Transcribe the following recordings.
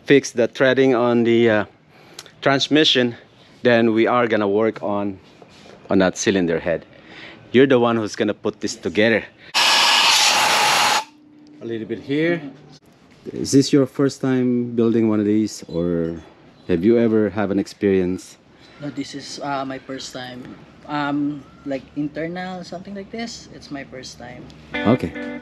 fix the threading on the transmission, then we are gonna work on that cylinder head. You're the one who's gonna put this together. A little bit here. Is this your first time building one of these, or have you ever have an experience? No, this is my first time. Like internal, something like this. It's my first time. Okay.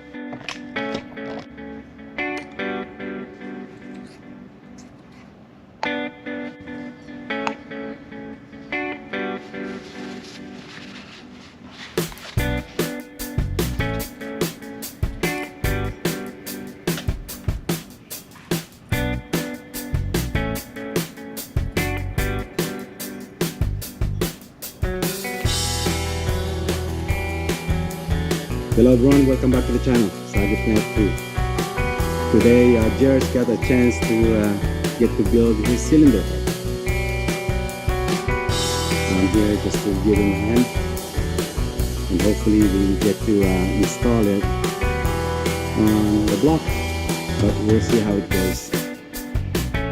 Hello everyone, welcome back to the channel, Sagitnet 2. Today Jared's got a chance to get to build his cylinder head. I'm here just to give him a hand, and hopefully we get to install it on the block, but we'll see how it goes.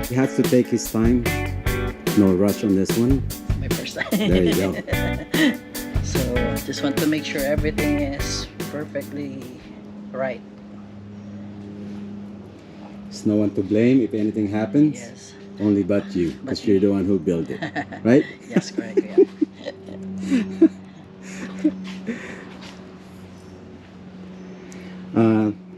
He has to take his time, no rush on this one. My first time. There you go. So just want to make sure everything is perfectly right. There's no one to blame if anything happens. Yes. Only but you, because you're the one who built it, right? Yes, correct. Yeah.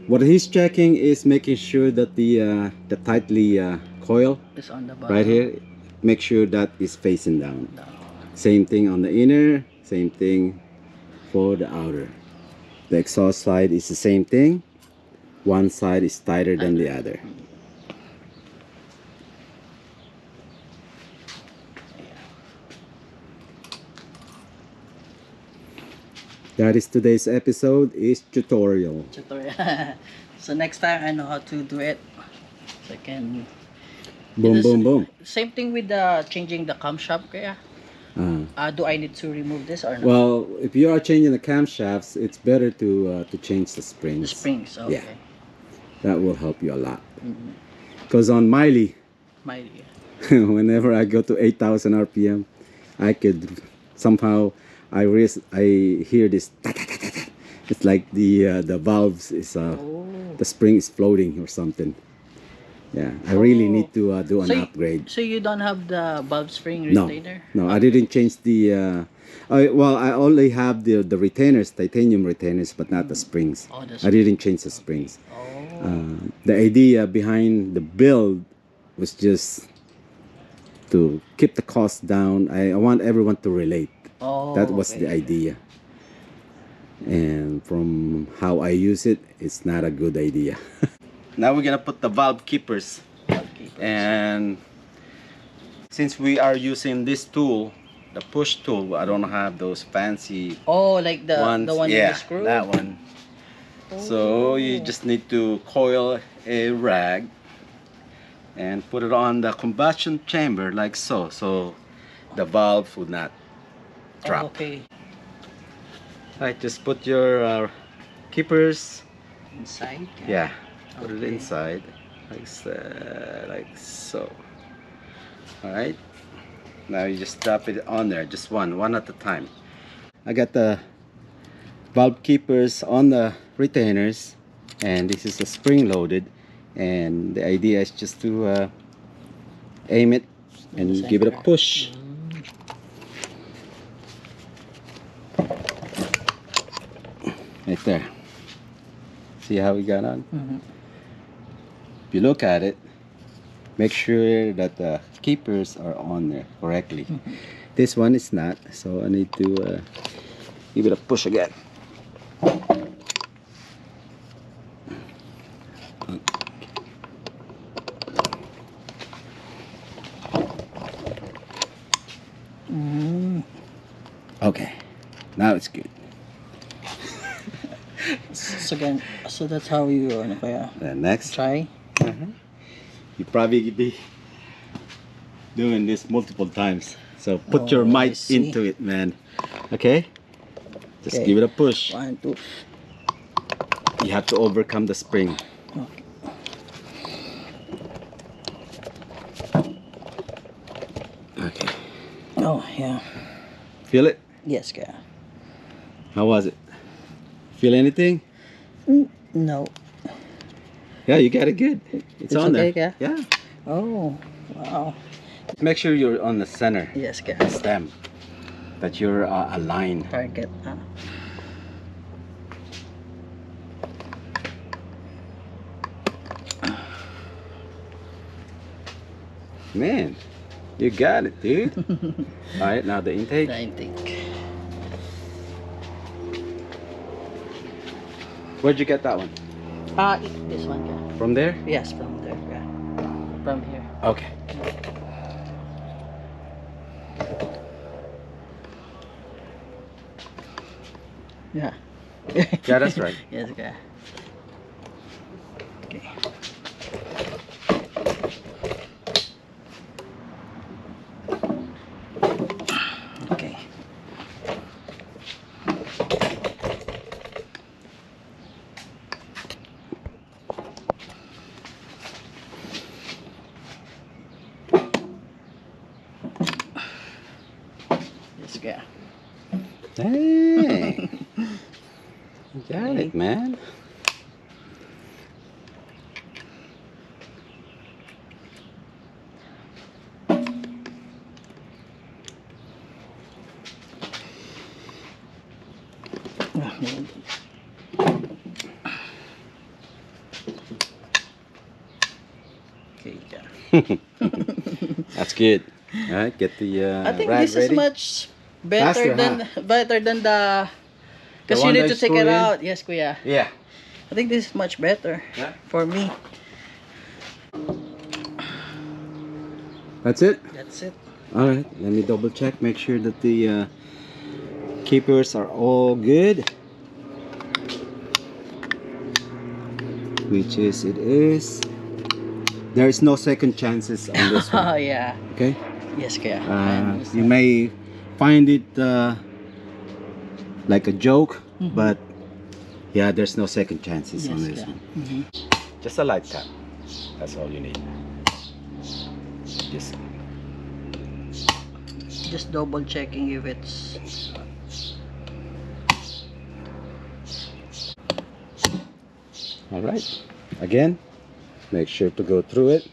What he's checking is making sure that the tightly coil It's on the bottom. right here, make sure that is facing down. No. Same thing on the inner, same thing for the outer. The exhaust side is the same thing. One side is tighter than the other. That is today's episode, is tutorial. Tutorial. So next time I know how to do it. So I can. Boom, It is- boom, boom. Same thing with the changing the camshaft. Kaya. Do I need to remove this or not? Well, if you are changing the camshafts, it's better to change the The springs. springs. Okay. Yeah. That will help you a lot. Because on Miley, My. whenever I go to 8,000 RPM, I could somehow I hear this. It's like the valves is the spring is floating or something. Yeah, I really need to do an So upgrade. So you don't have the valve spring No, retainer? no, I didn't change the. Well, I only have the retainers, titanium retainers, but not the springs. Oh, the I didn't change the springs. Oh. The idea behind the build was just to keep the cost down. I want everyone to relate. Oh. That was okay. the idea. And from how I use it, it's not a good idea. Now we're gonna put the valve keepers. And since we are using this tool, the push tool, I don't have those fancy Oh, like the ones. the one Yeah, with the screw. that one. So you just need to coil a rag and put it on the combustion chamber like so, so the valve would not drop. Oh, okay. Right, just put your keepers. Inside. Yeah, put it Okay. inside like so. All right, now you just drop it on there, just one at a time. I got the valve keepers on the retainers, and this is a spring loaded, and the idea is just to aim it and give it a push. Right there. See how we got on? If you look at it, make sure that the keepers are on there correctly. This one is not, so I need to give it a push again. Okay, now it's good. So again, so that's how you ano kaya Then next, try. you probably be doing this multiple times. So put your Oh, I might see. into it, man. Okay? Just Okay. give it a push. 1, 2. You have to overcome the spring. Okay. Oh yeah. Feel it? Yes, kaya. How was it? Feel anything? No. Yeah, you got it good. It's on okay, there. kaya? Yeah. Oh, wow. Make sure you're on the center Yes, kaya. stem. That you're aligned. Target. Man, you got it, dude. All right, now the intake. The intake. Where'd you get that one? This one, kaya. From there? Yes, from there, kaya. From here. Okay. Yeah. Yeah, that's right. Yes, kaya. Okay. Okay. Yes, kaya. Hey. You got it, man. Okay, yeah. That's good. All right, get the I think rad this ready. is much better Faster, better than the because you one need that to you take screw it in? out. Yes, kuya. Yeah. I think this is much better Yeah. for me. That's it. That's it. All right, let me double check, make sure that the keepers are all good. Which is, it is. There is no second chances on this Oh one. yeah. Okay. Yes, kuya. I You understand. may find it like a joke, but yeah, there's no second chances on Yes, this kuya. one. Just a light tap. That's all you need. Just double checking if it's All right. Again, make sure to go through it.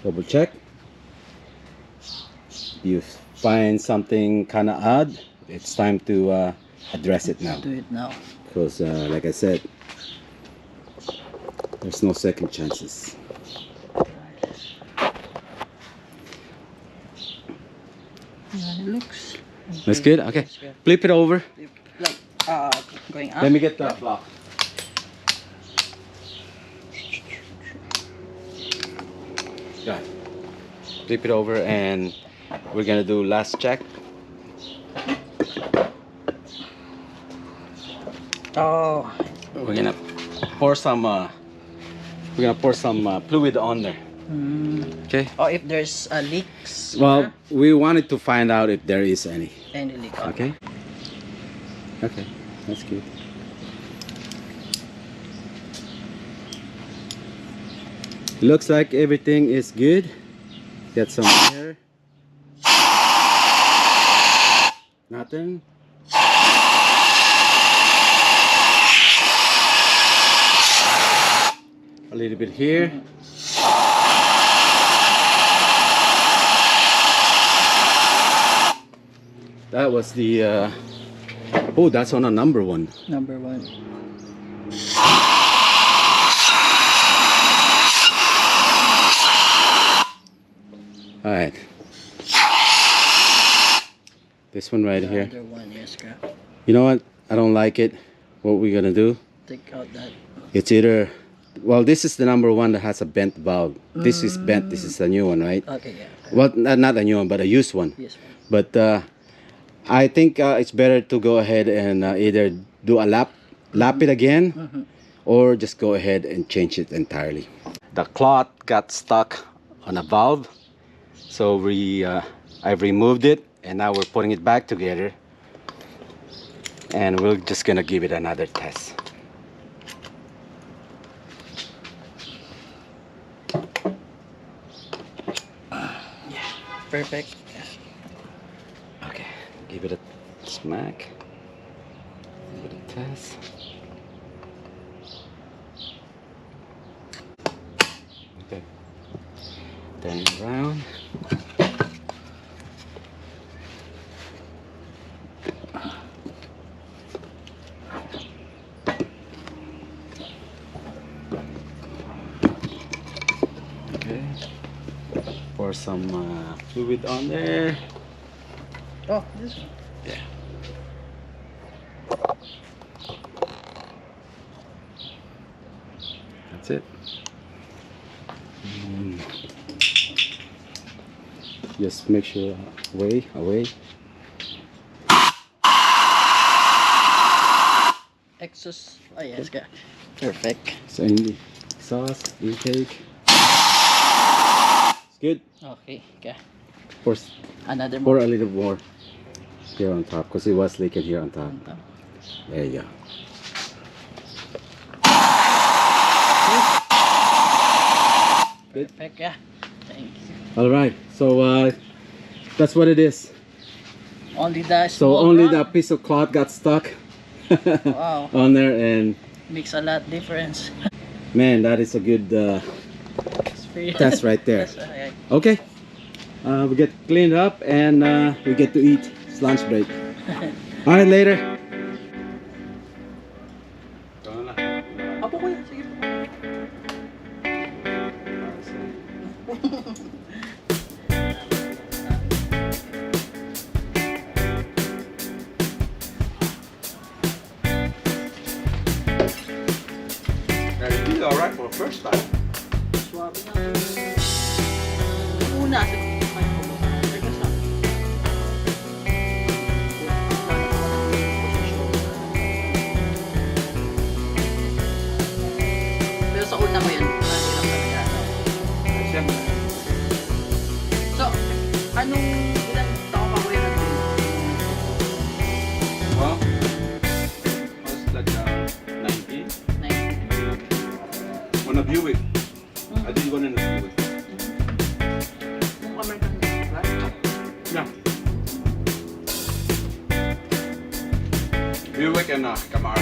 Double check. You find something kind of odd, it's time to address it now. do it now. Because, like I said, there's no second chances. Yeah, it looks. That's good. Okay. Yes, kuya. Flip it over. Like going up. Let me get the block. Go ahead. Flip it over and we're gonna do last check. Oh. We're gonna pour some fluid on there. Okay. Oh, if there's leaks. Well, we wanted to find out if there is any. Any leak. Okay. Okay, that's good. Looks like everything is good. Get some air. Nothing. A little bit here. That was the oh, that's on a number one. Number one. All right. This one right here. Other one, yes, kuya. You know what? I don't like it. What we're gonna do? Take out that. It's either, well, this is the number one that has a bent valve. This is bent. This is a new one, right? Okay, yeah. Well, not a new one, but a used one. Yes, But I think it's better to go ahead and either do a lap it again, or just go ahead and change it entirely. The cloth got stuck on a valve, so I've removed it, and now we're putting it back together, and we're just gonna give it another test. perfect. Give it a smack. Give it a test. Okay. Turn it around. Okay. Pour some fluid on there. Oh, this one. Yeah. That's it. Just make sure away. Exhaust. Oh, yes, okay. Perfect. So in the sauce intake. It's good. Okay, okay. Pour, Another pour more. a little more here on top because it was leaking here on top. There you go. Good. Perfect, yeah. Thank you. All right. So that's what it is. Only the So small only rod. the piece of cloth got stuck Wow. on there, and Makes a lot difference. man, that is a good Experience. test right there. That's right. Okay. We get cleaned up and we get to eat. It's lunch break. All right, later. Apo ko yan. Sige po. You did all right for the first time. Swabe na. Una. Regas na. Pero sa una mo yan, mahirap talaga. So, anong ilang taon pa ko yan natin? Well, I was like 19 on a Buick. I did one in the Buick. Kung American flag? Yeah. Buick and Camaro.